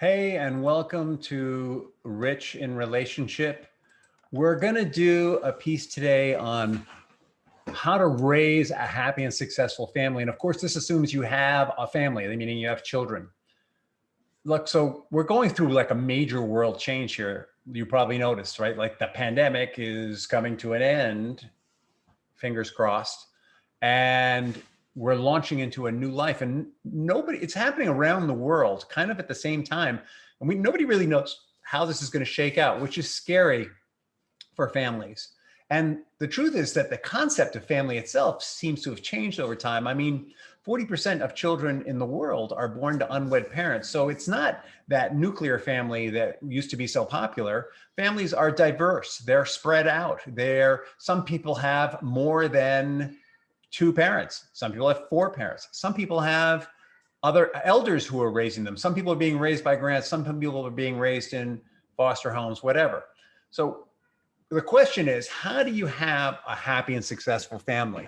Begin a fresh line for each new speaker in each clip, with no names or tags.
Hey, and welcome to Rich in Relationship. We're going to do a piece today on how to raise a happy and successful family. And of course, this assumes you have a family, meaning you have children. Look, so we're going through like a major world change here. You probably noticed, right? Like the pandemic is coming to an end, fingers crossed. And we're launching into a new life, and it's happening around the world kind of at the same time. And nobody really knows how this is going to shake out, which is scary for families. And the truth is that the concept of family itself seems to have changed over time. I mean, 40% of children in the world are born to unwed parents. So it's not that nuclear family that used to be so popular. Families are diverse. They're spread out. Some people have more than two parents. Some people have four parents. Some people have other elders who are raising them. Some people are being raised by grants. Some people are being raised in foster homes, whatever. So the question is, how do you have a happy and successful family?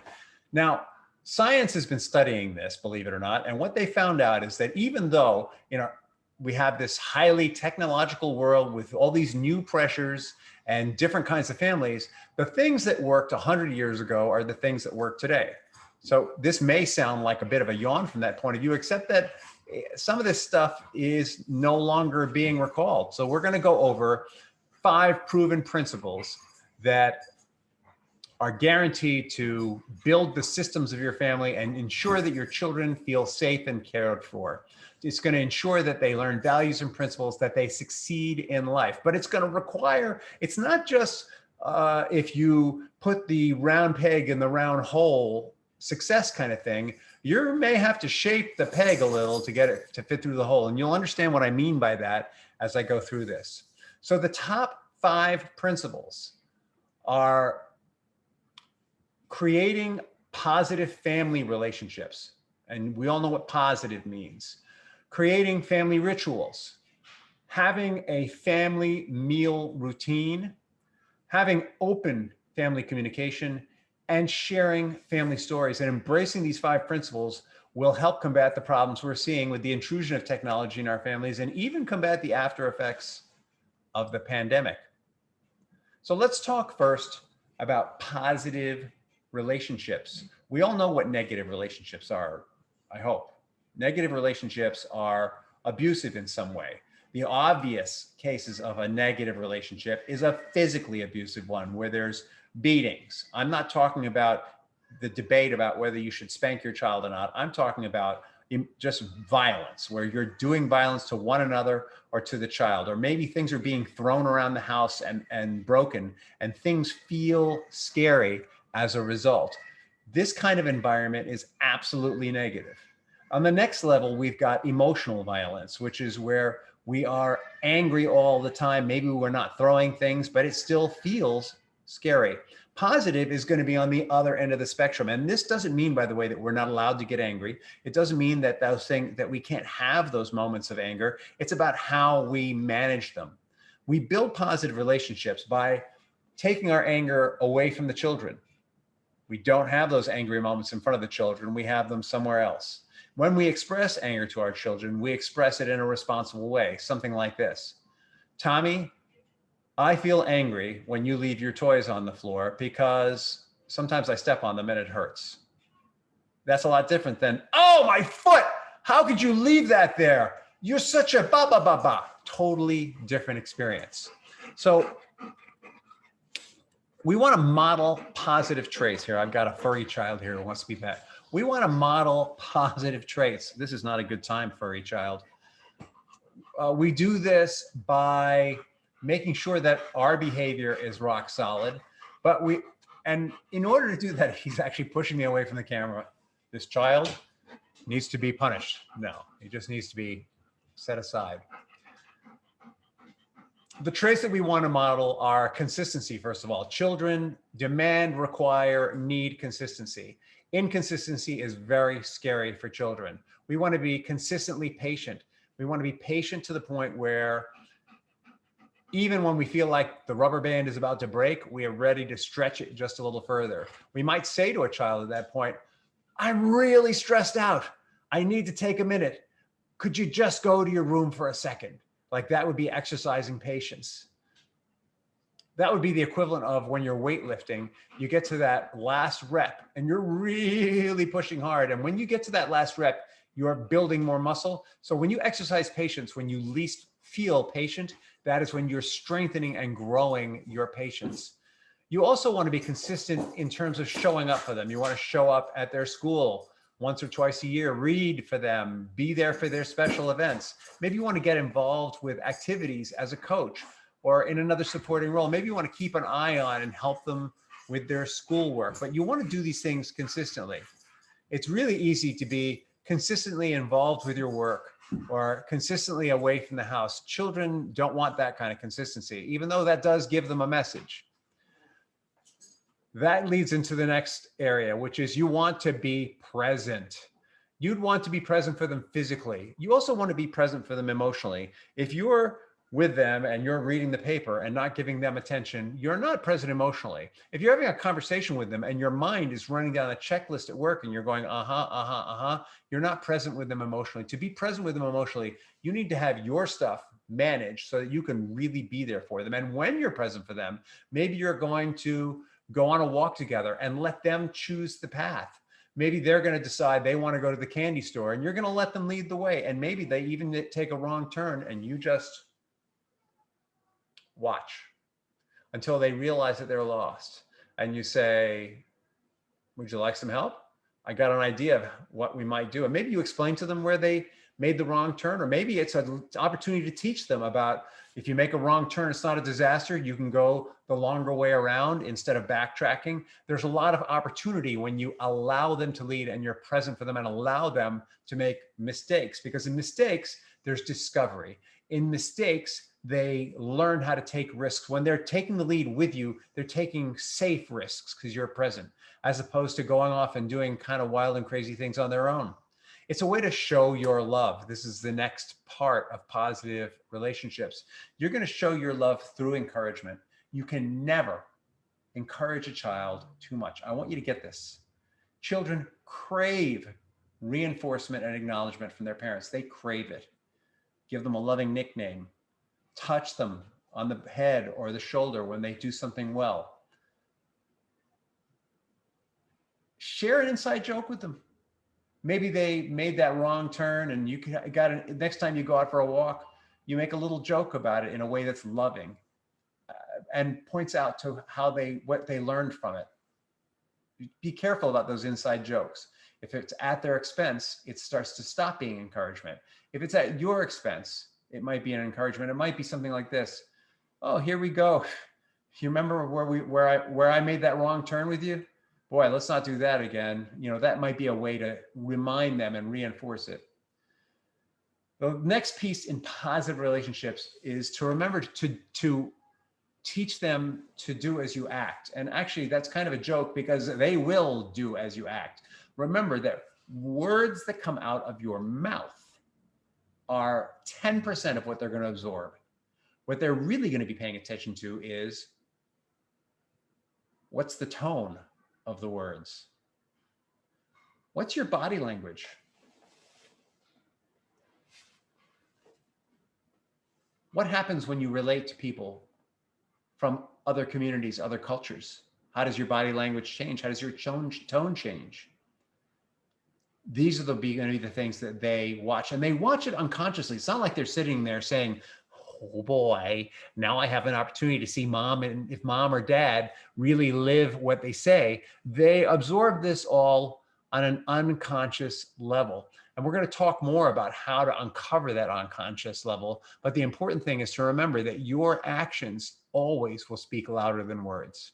Now, science has been studying this, believe it or not. And what they found out is that even though we have this highly technological world with all these new pressures and different kinds of families, the things that worked 100 years ago are the things that work today. So this may sound like a bit of a yawn from that point of view, except that some of this stuff is no longer being recalled. So we're going to go over 5 proven principles that are guaranteed to build the systems of your family and ensure that your children feel safe and cared for. It's going to ensure that they learn values and principles, that they succeed in life. But it's going to require, it's not just if you put the round peg in the round hole success kind of thing. You may have to shape the peg a little to get it to fit through the hole. And you'll understand what I mean by that as I go through this. So the top 5 principles are creating positive family relationships. And we all know what positive means. Creating family rituals, having a family meal routine, having open family communication, and sharing family stories. And embracing these 5 principles will help combat the problems we're seeing with the intrusion of technology in our families, and even combat the after effects of the pandemic. So let's talk first about positive relationships. We all know what negative relationships are, I hope. Negative relationships are abusive in some way. The obvious cases of a negative relationship is a physically abusive one where there's beatings. I'm not talking about the debate about whether you should spank your child or not. I'm talking about just violence, where you're doing violence to one another or to the child, or maybe things are being thrown around the house and broken, and things feel scary as a result. This kind of environment is absolutely negative. On the next level, we've got emotional violence, which is where we are angry all the time. Maybe we're not throwing things, but it still feels scary. Positive is going to be on the other end of the spectrum. And this doesn't mean, by the way, that we're not allowed to get angry. It doesn't mean that that we can't have those moments of anger. It's about how we manage them. We build positive relationships by taking our anger away from the children. We don't have those angry moments in front of the children. We have them somewhere else. When we express anger to our children, we express it in a responsible way, something like this. Tommy, I feel angry when you leave your toys on the floor because sometimes I step on them and it hurts. That's a lot different than, oh, my foot, how could you leave that there? You're such a ba ba ba ba. Totally different experience. So we want to model positive traits here. I've got a furry child here who wants to be pet. We want to model positive traits. This is not a good time, furry child. We do this by making sure that our behavior is rock solid, and in order to do that, he's actually pushing me away from the camera. This child needs to be punished. No, he just needs to be set aside. The traits that we want to model are consistency, first of all. Children demand, require, need consistency. Inconsistency is very scary for children. We want to be consistently patient. We want to be patient to the point where even when we feel like the rubber band is about to break, we are ready to stretch it just a little further. We might say to a child at that point, I'm really stressed out. I need to take a minute. Could you just go to your room for a second? Like that would be exercising patience. That would be the equivalent of when you're weightlifting, you get to that last rep and you're really pushing hard. And when you get to that last rep, you're building more muscle. So when you exercise patience, when you least feel patient, that is when you're strengthening and growing your patience. You also want to be consistent in terms of showing up for them. You want to show up at their school once or twice a year, read for them, be there for their special events. Maybe you want to get involved with activities as a coach or in another supporting role. Maybe you want to keep an eye on and help them with their schoolwork, but you want to do these things consistently. It's really easy to be consistently involved with your work or consistently away from the house. Children don't want that kind of consistency, even though that does give them a message. That leads into the next area, which is you want to be present. You'd want to be present for them physically. You also want to be present for them emotionally. If you're with them and you're reading the paper and not giving them attention, you're not present emotionally. If you're having a conversation with them and your mind is running down a checklist at work and you're going, you're not present with them emotionally. To be present with them emotionally, you need to have your stuff managed so that you can really be there for them. And when you're present for them, maybe you're going to go on a walk together and let them choose the path. Maybe they're going to decide they want to go to the candy store and you're going to let them lead the way. And maybe they even take a wrong turn and you just watch until they realize that they're lost. And you say, would you like some help? I got an idea of what we might do. And maybe you explain to them where they made the wrong turn, or maybe it's an opportunity to teach them about if you make a wrong turn, it's not a disaster. You can go the longer way around instead of backtracking. There's a lot of opportunity when you allow them to lead and you're present for them and allow them to make mistakes, because in mistakes, there's discovery. In mistakes, they learn how to take risks. When they're taking the lead with you, they're taking safe risks because you're present, as opposed to going off and doing kind of wild and crazy things on their own. It's a way to show your love. This is the next part of positive relationships. You're going to show your love through encouragement. You can never encourage a child too much. I want you to get this. Children crave reinforcement and acknowledgement from their parents. They crave it. Give them a loving nickname. Touch them on the head or the shoulder when they do something well. Share an inside joke with them. Maybe they made that wrong turn and you got it. Next time you go out for a walk, you make a little joke about it in a way that's loving and points out to what they learned from it. Be careful about those inside jokes. If it's at their expense, it starts to stop being encouragement. If it's at your expense, it might be an encouragement. It might be something like this. Oh, here we go. You remember where I made that wrong turn with you? Boy, let's not do that again. You know, that might be a way to remind them and reinforce it. The next piece in positive relationships is to remember to teach them to do as you act. And actually, that's kind of a joke because they will do as you act. Remember that words that come out of your mouth are 10% of what they're going to absorb. What they're really going to be paying attention to is what's the tone of the words? What's your body language? What happens when you relate to people from other communities, other cultures? How does your body language change? How does your tone change? These are going to be the things that they watch, and they watch it unconsciously. It's not like they're sitting there saying, oh boy, now I have an opportunity to see mom, and if mom or dad really live what they say. They absorb this all on an unconscious level. And we're going to talk more about how to uncover that unconscious level. But the important thing is to remember that your actions always will speak louder than words.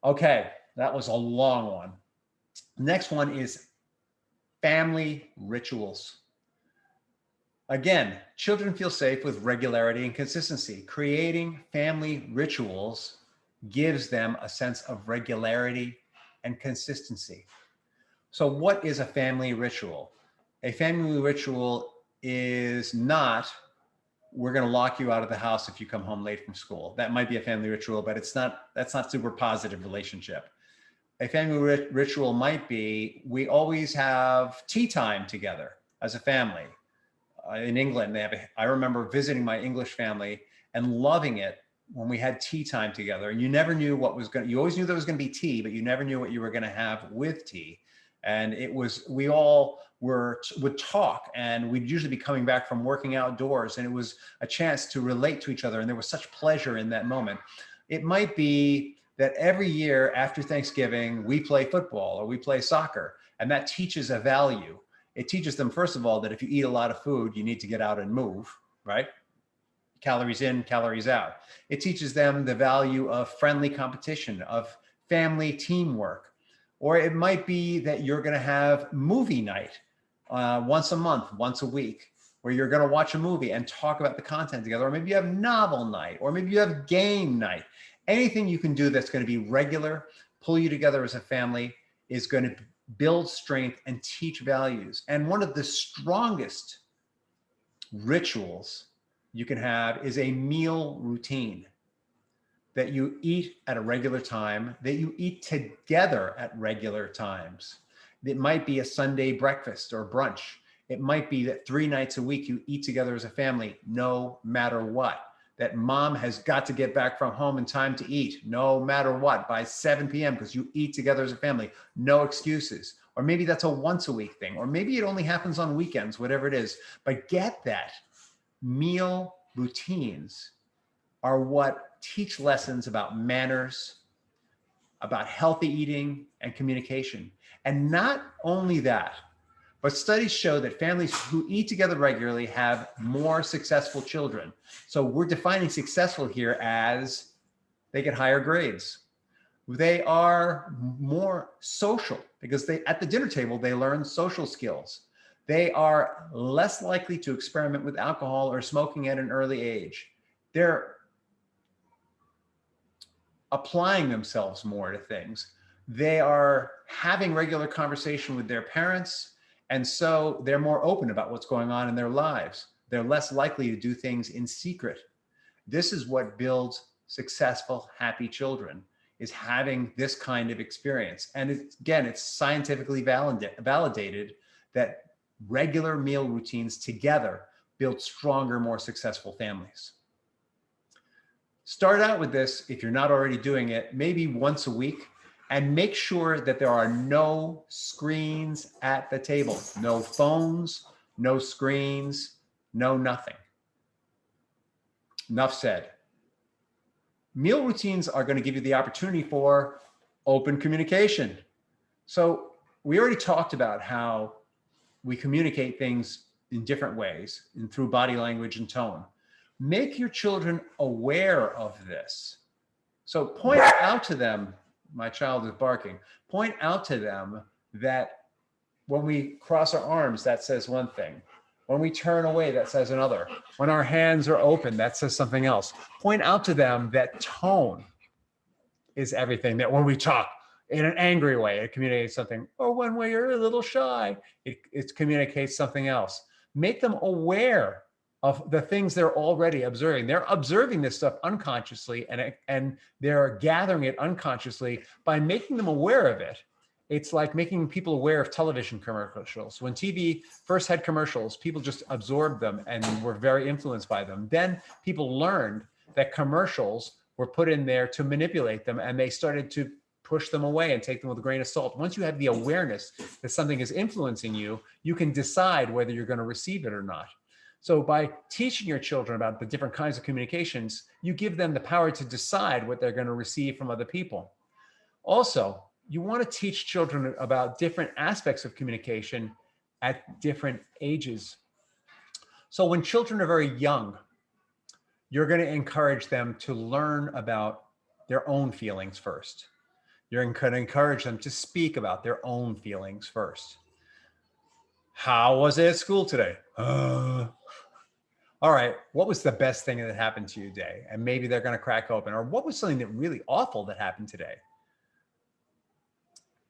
Okay, that was a long one. Next one is family rituals. Again, children feel safe with regularity and consistency. Creating family rituals gives them a sense of regularity and consistency. So what is a family ritual? A family ritual is not, we're going to lock you out of the house if you come home late from school. That might be a family ritual, but that's not super positive relationship. A family ritual might be, we always have tea time together as a family. in England, I remember visiting my English family and loving it when we had tea time together. And you never knew what was you always knew there was going to be tea, but you never knew what you were going to have with tea. And we all would talk, and we'd usually be coming back from working outdoors, and it was a chance to relate to each other. And there was such pleasure in that moment. It might be that every year after Thanksgiving, we play football or we play soccer, and that teaches a value. It teaches them, first of all, that if you eat a lot of food, you need to get out and move, right? Calories in, calories out. It teaches them the value of friendly competition, of family teamwork. Or it might be that you're going to have movie night once a month, once a week, where you're going to watch a movie and talk about the content together. Or maybe you have novel night, or maybe you have game night. Anything you can do that's going to be regular, pull you together as a family, is going to build strength and teach values. And one of the strongest rituals you can have is a meal routine, that you eat at a regular time, that you eat together at regular times. It might be a Sunday breakfast or brunch. It might be that 3 nights a week you eat together as a family, no matter what. That mom has got to get back from home in time to eat, no matter what, by 7 p.m. because you eat together as a family, no excuses. Or maybe that's a once a week thing, or maybe it only happens on weekends, whatever it is. But get that meal routines are what teach lessons about manners, about healthy eating and communication. And not only that, but studies show that families who eat together regularly have more successful children. So we're defining successful here as they get higher grades. They are more social because at the dinner table, they learn social skills. They are less likely to experiment with alcohol or smoking at an early age. They're applying themselves more to things. They are having regular conversation with their parents, and so they're more open about what's going on in their lives. They're less likely to do things in secret. This is what builds successful, happy children, is having this kind of experience. And it's scientifically validated that regular meal routines together build stronger, more successful families. Start out with this, if you're not already doing it, maybe once a week, and make sure that there are no screens at the table. No phones, no screens, no nothing. Enough said. Meal routines are going to give you the opportunity for open communication. So we already talked about how we communicate things in different ways and through body language and tone. Make your children aware of this. So point out to them, my child is barking, point out to them that when we cross our arms, that says one thing. When we turn away, that says another. When our hands are open, that says something else. Point out to them that tone is everything, that when we talk in an angry way, it communicates something, or when we're a little shy, it communicates something else. Make them aware of the things they're already observing. They're observing this stuff unconsciously, and they're gathering it unconsciously by making them aware of it. It's like making people aware of television commercials. When TV first had commercials, people just absorbed them and were very influenced by them. Then people learned that commercials were put in there to manipulate them, and they started to push them away and take them with a grain of salt. Once you have the awareness that something is influencing you, you can decide whether you're going to receive it or not. So by teaching your children about the different kinds of communications, you give them the power to decide what they're going to receive from other people. Also, you want to teach children about different aspects of communication at different ages. So when children are very young, you're going to encourage them to learn about their own feelings first. You're going to encourage them to speak about their own feelings first. How was it at school today? All right, what was the best thing that happened to you today? And maybe they're going to crack open. Or what was something that really awful that happened today?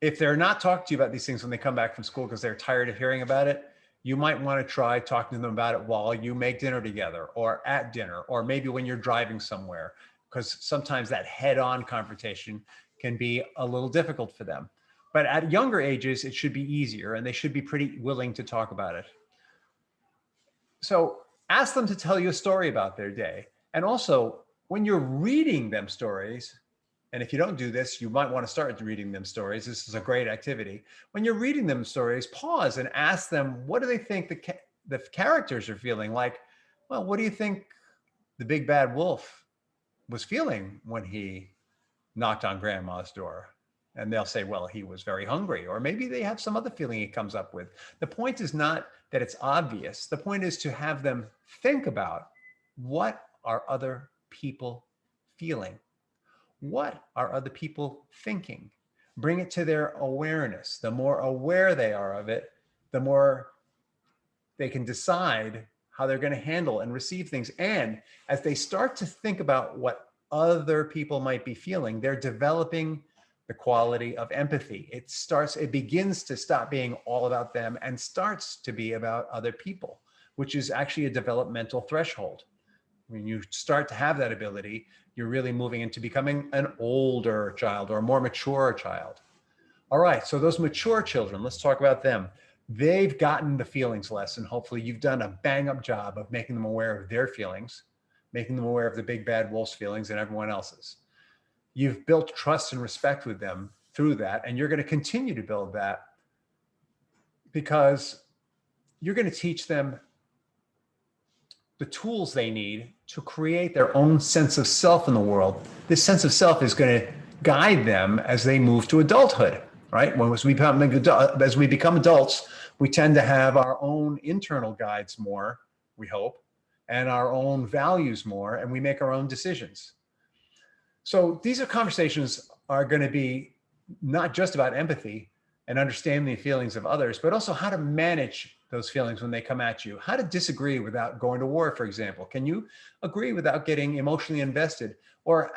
If they're not talking to you about these things when they come back from school because they're tired of hearing about it, you might want to try talking to them about it while you make dinner together, or at dinner, or maybe when you're driving somewhere, because sometimes that head-on confrontation can be a little difficult for them. But at younger ages, it should be easier, and they should be pretty willing to talk about it. So ask them to tell you a story about their day. And also, when you're reading them stories, and if you don't do this, you might want to start reading them stories. This is a great activity. When you're reading them stories, pause and ask them, what do they think the characters are feeling? Like, well, what do you think the big bad wolf was feeling when he knocked on grandma's door? And they'll say, well, he was very hungry, or maybe they have some other feeling he comes up with. The point is not that it's obvious. The point is to have them think about, what are other people feeling? What are other people thinking? Bring it to their awareness. The more aware they are of it, the more they can decide how they're going to handle and receive things. And as they start to think about what other people might be feeling, they're developing the quality of empathy. It begins to stop being all about them and starts to be about other people, which is actually a developmental threshold. When you start to have that ability, you're really moving into becoming an older child or a more mature child. All right, so those mature children, let's talk about them. They've gotten the feelings lesson. Hopefully you've done a bang up job of making them aware of their feelings, making them aware of the big bad wolf's feelings and everyone else's. You've built trust and respect with them through that, and you're going to continue to build that because you're going to teach them the tools they need to create their own sense of self in the world. This sense of self is going to guide them as they move to adulthood, right? As we become adults, we tend to have our own internal guides more, we hope, and our own values more, and we make our own decisions. So these conversations are going to be not just about empathy and understanding the feelings of others, but also how to manage those feelings when they come at you, how to disagree without going to war, for example. Can you agree without getting emotionally invested? Or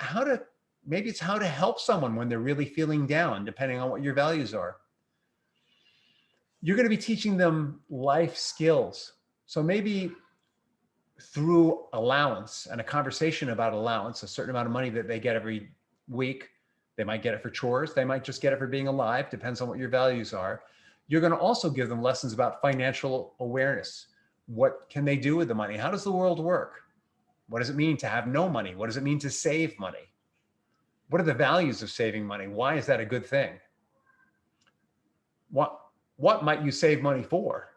maybe it's how to help someone when they're really feeling down, depending on what your values are. You're going to be teaching them life skills. So maybe through allowance and a conversation about allowance, a certain amount of money that they get every week, they might get it for chores, they might just get it for being alive, depends on what your values are. You're going to also give them lessons about financial awareness. What can they do with the money? How does the world work? What does it mean to have no money? What does it mean to save money? What are the values of saving money? Why is that a good thing? What might you save money for?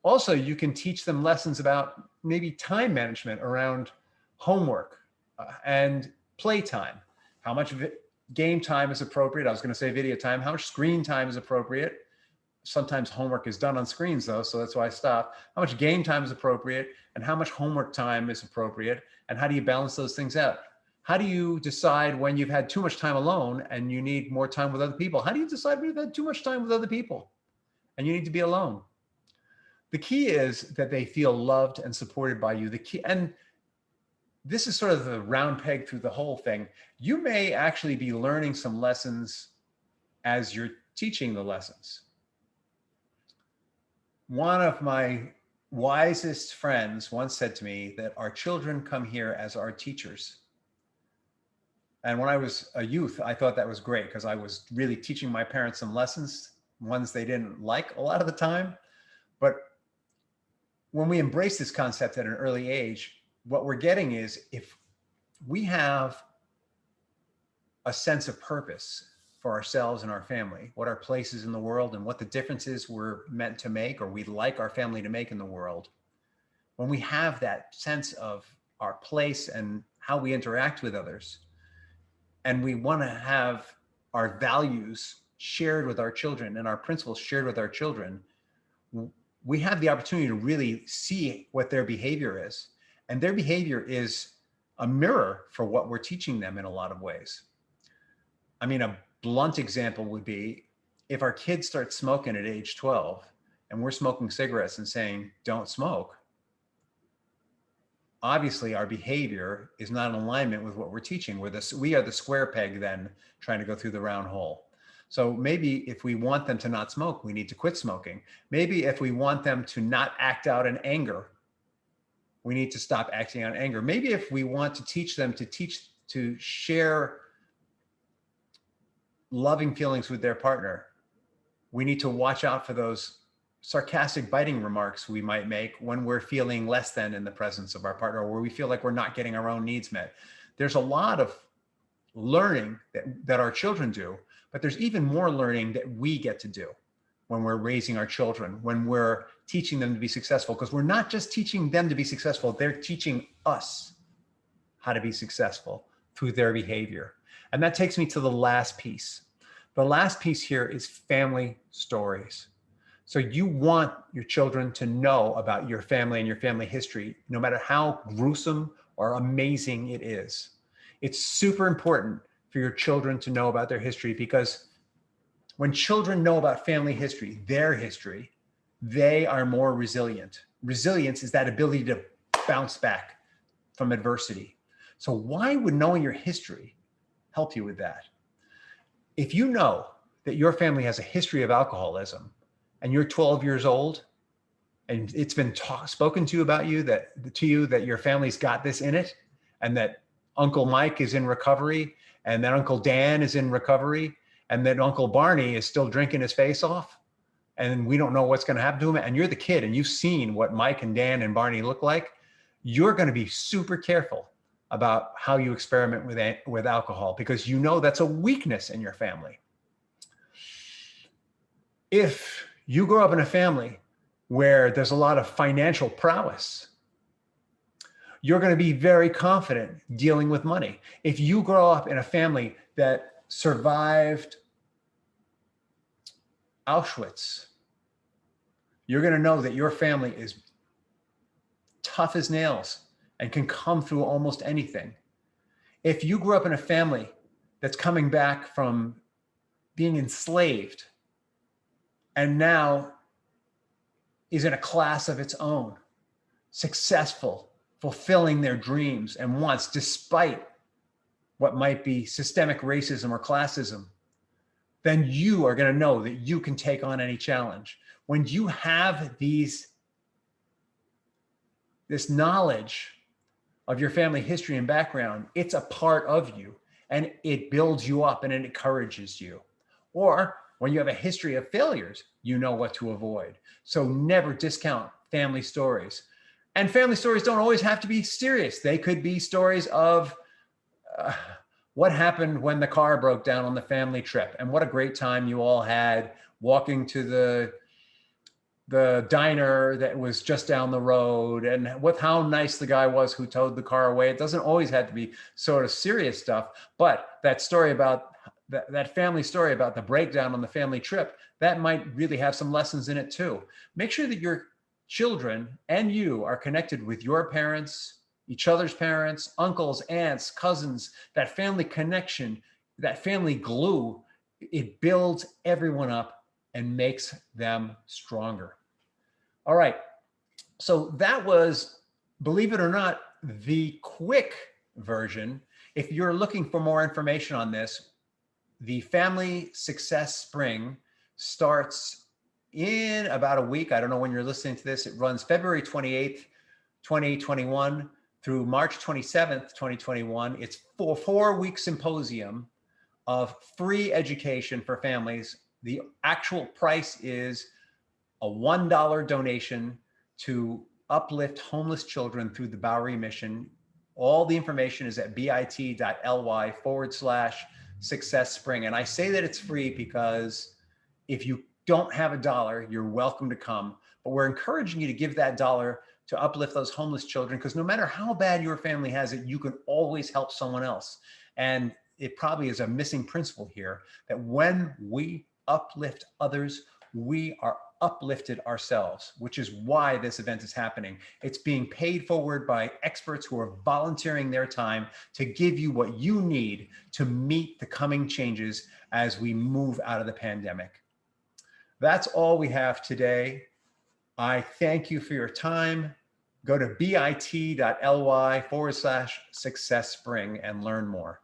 Also, you can teach them lessons about maybe time management around homework and playtime. How much game time is appropriate? I was going to say video time. How much screen time is appropriate? Sometimes homework is done on screens though, so that's why I stopped. How much game time is appropriate and how much homework time is appropriate, and how do you balance those things out? How do you decide when you've had too much time alone and you need more time with other people? How do you decide when you've had too much time with other people and you need to be alone? The key is that they feel loved and supported by you. The key, and this is sort of the round peg through the whole thing. You may actually be learning some lessons as you're teaching the lessons. One of my wisest friends once said to me that our children come here as our teachers. And when I was a youth, I thought that was great because I was really teaching my parents some lessons, ones they didn't like a lot of the time. But when we embrace this concept at an early age, what we're getting is, if we have a sense of purpose for ourselves and our family, what our place is in the world and what the differences we're meant to make or we'd like our family to make in the world, when we have that sense of our place and how we interact with others, and we want to have our values shared with our children and our principles shared with our children, we have the opportunity to really see what their behavior is. And their behavior is a mirror for what we're teaching them in a lot of ways. I mean, a blunt example would be if our kids start smoking at age 12 and we're smoking cigarettes and saying, don't smoke, obviously our behavior is not in alignment with what we're teaching. We are the square peg then trying to go through the round hole. So maybe if we want them to not smoke, we need to quit smoking. Maybe if we want them to not act out in anger, we need to stop acting out in anger. Maybe if we want to teach them to share loving feelings with their partner, we need to watch out for those sarcastic, biting remarks we might make when we're feeling less than in the presence of our partner, or where we feel like we're not getting our own needs met. There's a lot of learning that our children do, but there's even more learning that we get to do when we're raising our children, when we're teaching them to be successful, because we're not just teaching them to be successful, they're teaching us how to be successful through their behavior. And that takes me to the last piece. The last piece here is family stories. So you want your children to know about your family and your family history, no matter how gruesome or amazing it is. It's super important for your children to know about their history, because when children know about family history, their history, they are more resilient. Resilience is that ability to bounce back from adversity. So why would knowing your history help you with that? If you know that your family has a history of alcoholism and you're 12 years old and it's been spoken to you that your family's got this in it, and that Uncle Mike is in recovery, and that Uncle Dan is in recovery, and that Uncle Barney is still drinking his face off, and we don't know what's going to happen to him, and you're the kid and you've seen what Mike and Dan and Barney look like, you're going to be super careful about how you experiment with alcohol, because you know that's a weakness in your family. If you grow up in a family where there's a lot of financial prowess, you're going to be very confident dealing with money. If you grow up in a family that survived Auschwitz, you're going to know that your family is tough as nails and can come through almost anything. If you grew up in a family that's coming back from being enslaved and now is in a class of its own, successful, fulfilling their dreams and wants despite what might be systemic racism or classism, then you are going to know that you can take on any challenge. When you have this knowledge of your family history and background, it's a part of you and it builds you up and it encourages you. Or when you have a history of failures, you know what to avoid. So never discount family stories. And family stories don't always have to be serious. They could be stories of what happened when the car broke down on the family trip, and what a great time you all had walking to the diner that was just down the road, and how nice the guy was who towed the car away. It doesn't always have to be sort of serious stuff, but that story about that family story about the breakdown on the family trip, that might really have some lessons in it too. Make sure that your children and you are connected with your parents, each other's parents, uncles, aunts, cousins. That family connection, that family glue, it builds everyone up and makes them stronger. All right, so that was, believe it or not, the quick version. If you're looking for more information on this, the Family Success Spring starts in about a week. I don't know when you're listening to this. It runs February 28th, 2021 through March 27th, 2021. It's a 4-week symposium of free education for families. The actual price is a $1 donation to uplift homeless children through the Bowery Mission. All the information is at bit.ly/Success Spring. And I say that it's free because if you don't have a dollar, you're welcome to come. But we're encouraging you to give that dollar to uplift those homeless children, because no matter how bad your family has it, you can always help someone else. And it probably is a missing principle here, that when we uplift others, we are uplifted ourselves, which is why this event is happening. It's being paid forward by experts who are volunteering their time to give you what you need to meet the coming changes as we move out of the pandemic. That's all we have today. I thank you for your time. Go to bit.ly/Success Spring and learn more.